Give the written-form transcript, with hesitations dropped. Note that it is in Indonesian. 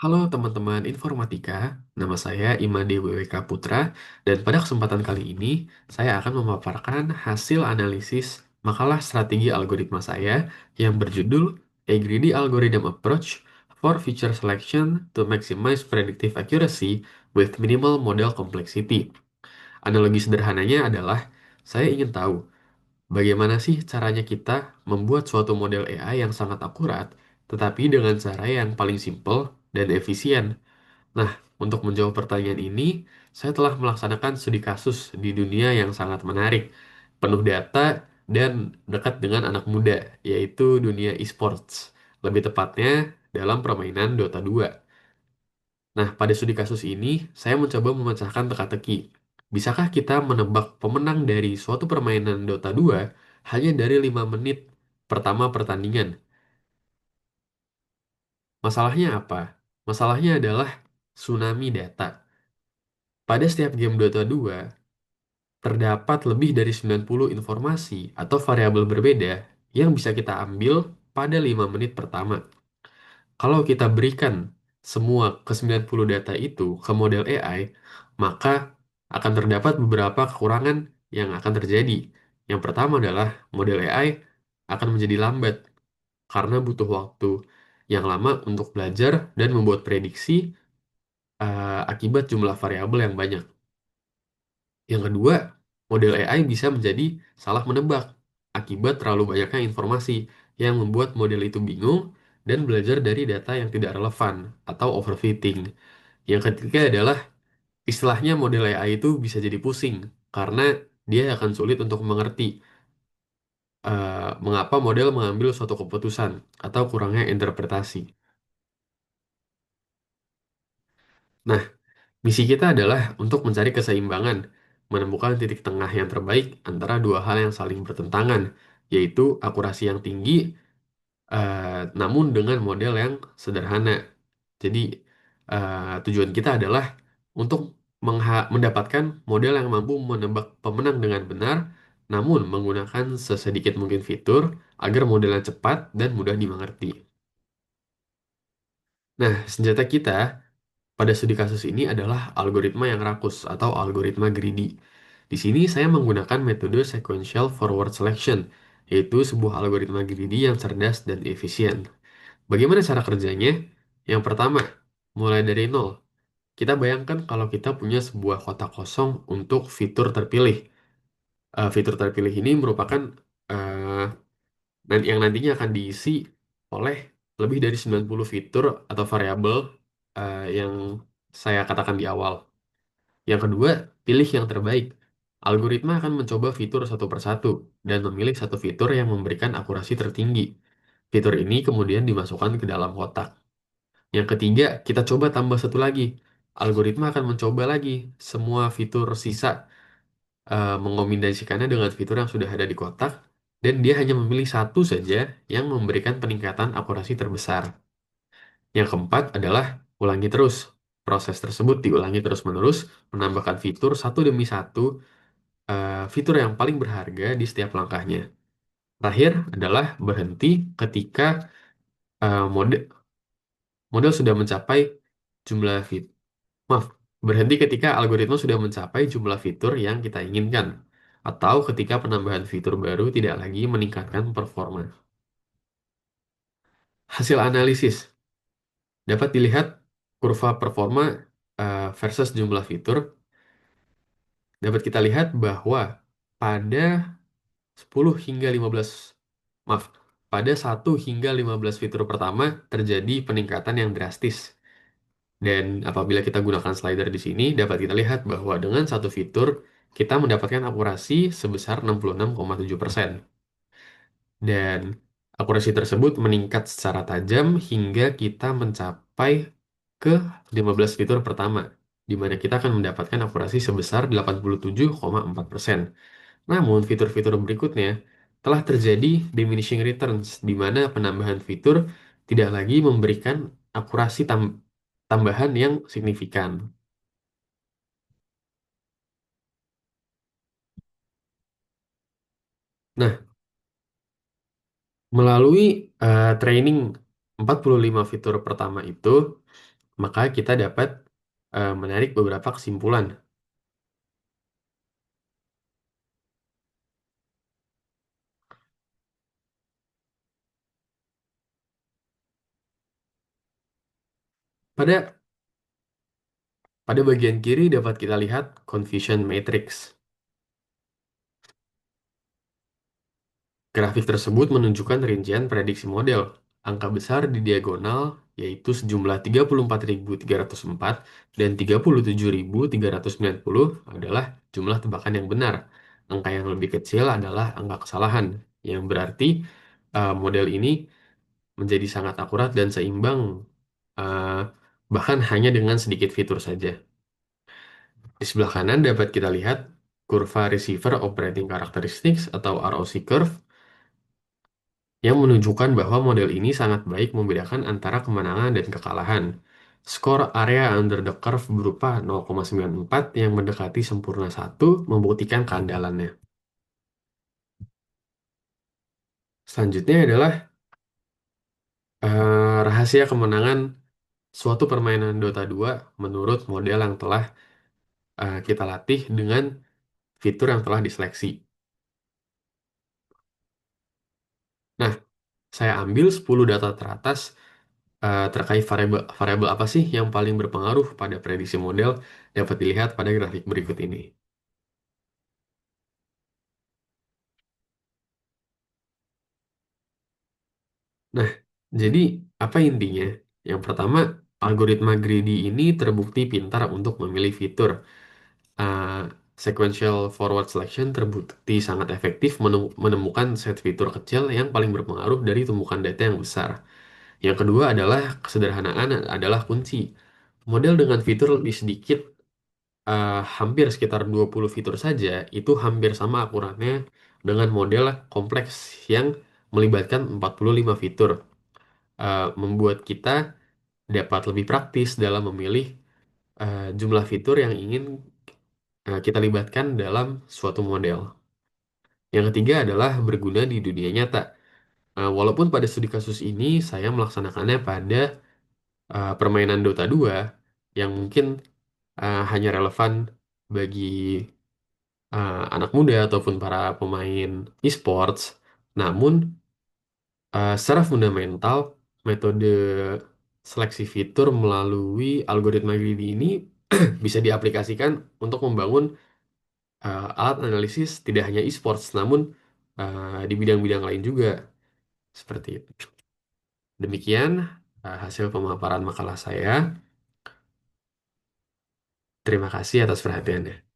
Halo teman-teman informatika, nama saya Imade WWK Putra, dan pada kesempatan kali ini saya akan memaparkan hasil analisis makalah strategi algoritma saya yang berjudul A Greedy Algorithm Approach for Feature Selection to Maximize Predictive Accuracy with Minimal Model Complexity. Analogi sederhananya adalah, saya ingin tahu bagaimana sih caranya kita membuat suatu model AI yang sangat akurat, tetapi dengan cara yang paling simpel dan efisien. Nah, untuk menjawab pertanyaan ini, saya telah melaksanakan studi kasus di dunia yang sangat menarik, penuh data, dan dekat dengan anak muda, yaitu dunia esports. Lebih tepatnya dalam permainan Dota 2. Nah, pada studi kasus ini, saya mencoba memecahkan teka-teki. Bisakah kita menebak pemenang dari suatu permainan Dota 2 hanya dari 5 menit pertama pertandingan? Masalahnya apa? Masalahnya adalah tsunami data. Pada setiap game Dota 2, terdapat lebih dari 90 informasi atau variabel berbeda yang bisa kita ambil pada 5 menit pertama. Kalau kita berikan semua ke 90 data itu ke model AI, maka akan terdapat beberapa kekurangan yang akan terjadi. Yang pertama adalah model AI akan menjadi lambat karena butuh waktu yang lama untuk belajar dan membuat prediksi akibat jumlah variabel yang banyak. Yang kedua, model AI bisa menjadi salah menebak akibat terlalu banyaknya informasi yang membuat model itu bingung dan belajar dari data yang tidak relevan atau overfitting. Yang ketiga adalah istilahnya model AI itu bisa jadi pusing karena dia akan sulit untuk mengerti mengapa model mengambil suatu keputusan atau kurangnya interpretasi. Nah, misi kita adalah untuk mencari keseimbangan, menemukan titik tengah yang terbaik antara dua hal yang saling bertentangan, yaitu akurasi yang tinggi, namun dengan model yang sederhana. Jadi, tujuan kita adalah untuk mendapatkan model yang mampu menebak pemenang dengan benar, namun menggunakan sesedikit mungkin fitur agar modelnya cepat dan mudah dimengerti. Nah, senjata kita pada studi kasus ini adalah algoritma yang rakus atau algoritma greedy. Di sini saya menggunakan metode sequential forward selection, yaitu sebuah algoritma greedy yang cerdas dan efisien. Bagaimana cara kerjanya? Yang pertama, mulai dari nol. Kita bayangkan kalau kita punya sebuah kotak kosong untuk fitur terpilih. Fitur terpilih ini merupakan eh, yang nantinya akan diisi oleh lebih dari 90 fitur atau variabel yang saya katakan di awal. Yang kedua, pilih yang terbaik. Algoritma akan mencoba fitur satu persatu dan memilih satu fitur yang memberikan akurasi tertinggi. Fitur ini kemudian dimasukkan ke dalam kotak. Yang ketiga, kita coba tambah satu lagi. Algoritma akan mencoba lagi semua fitur sisa, mengombinasikannya dengan fitur yang sudah ada di kotak, dan dia hanya memilih satu saja yang memberikan peningkatan akurasi terbesar. Yang keempat adalah ulangi terus. Proses tersebut diulangi terus-menerus, menambahkan fitur satu demi satu, fitur yang paling berharga di setiap langkahnya. Terakhir adalah berhenti ketika mode model sudah mencapai jumlah fitur. Maaf, berhenti ketika algoritma sudah mencapai jumlah fitur yang kita inginkan, atau ketika penambahan fitur baru tidak lagi meningkatkan performa. Hasil analisis dapat dilihat kurva performa versus jumlah fitur. Dapat kita lihat bahwa pada 10 hingga 15, maaf, pada 1 hingga 15 fitur pertama terjadi peningkatan yang drastis. Dan apabila kita gunakan slider di sini, dapat kita lihat bahwa dengan satu fitur, kita mendapatkan akurasi sebesar 66,7%. Dan akurasi tersebut meningkat secara tajam hingga kita mencapai ke 15 fitur pertama, di mana kita akan mendapatkan akurasi sebesar 87,4%. Namun, fitur-fitur berikutnya telah terjadi diminishing returns, di mana penambahan fitur tidak lagi memberikan akurasi tambahan yang signifikan. Nah, melalui training 45 fitur pertama itu, maka kita dapat menarik beberapa kesimpulan. Pada pada bagian kiri dapat kita lihat confusion matrix. Grafik tersebut menunjukkan rincian prediksi model. Angka besar di diagonal yaitu sejumlah 34.304 dan 37.390 adalah jumlah tebakan yang benar. Angka yang lebih kecil adalah angka kesalahan, yang berarti model ini menjadi sangat akurat dan seimbang, eh, bahkan hanya dengan sedikit fitur saja. Di sebelah kanan dapat kita lihat kurva Receiver Operating Characteristics atau ROC Curve yang menunjukkan bahwa model ini sangat baik membedakan antara kemenangan dan kekalahan. Skor area under the curve berupa 0,94 yang mendekati sempurna 1 membuktikan keandalannya. Selanjutnya adalah rahasia kemenangan suatu permainan Dota 2 menurut model yang telah kita latih dengan fitur yang telah diseleksi. Nah, saya ambil 10 data teratas terkait variabel variabel apa sih yang paling berpengaruh pada prediksi model dapat dilihat pada grafik berikut ini. Nah, jadi apa intinya? Yang pertama, algoritma greedy ini terbukti pintar untuk memilih fitur. Uh, Sequential forward selection terbukti sangat efektif menemukan set fitur kecil yang paling berpengaruh dari tumpukan data yang besar. Yang kedua adalah kesederhanaan adalah kunci. Model dengan fitur lebih sedikit, hampir sekitar 20 fitur saja, itu hampir sama akuratnya dengan model kompleks yang melibatkan 45 fitur. Membuat kita dapat lebih praktis dalam memilih jumlah fitur yang ingin kita libatkan dalam suatu model. Yang ketiga adalah berguna di dunia nyata. Walaupun pada studi kasus ini saya melaksanakannya pada permainan Dota 2 yang mungkin hanya relevan bagi anak muda ataupun para pemain e-sports, namun secara fundamental metode seleksi fitur melalui algoritma greedy ini bisa diaplikasikan untuk membangun alat analisis tidak hanya e-sports, namun di bidang-bidang lain juga seperti itu. Demikian hasil pemaparan makalah saya. Terima kasih atas perhatiannya.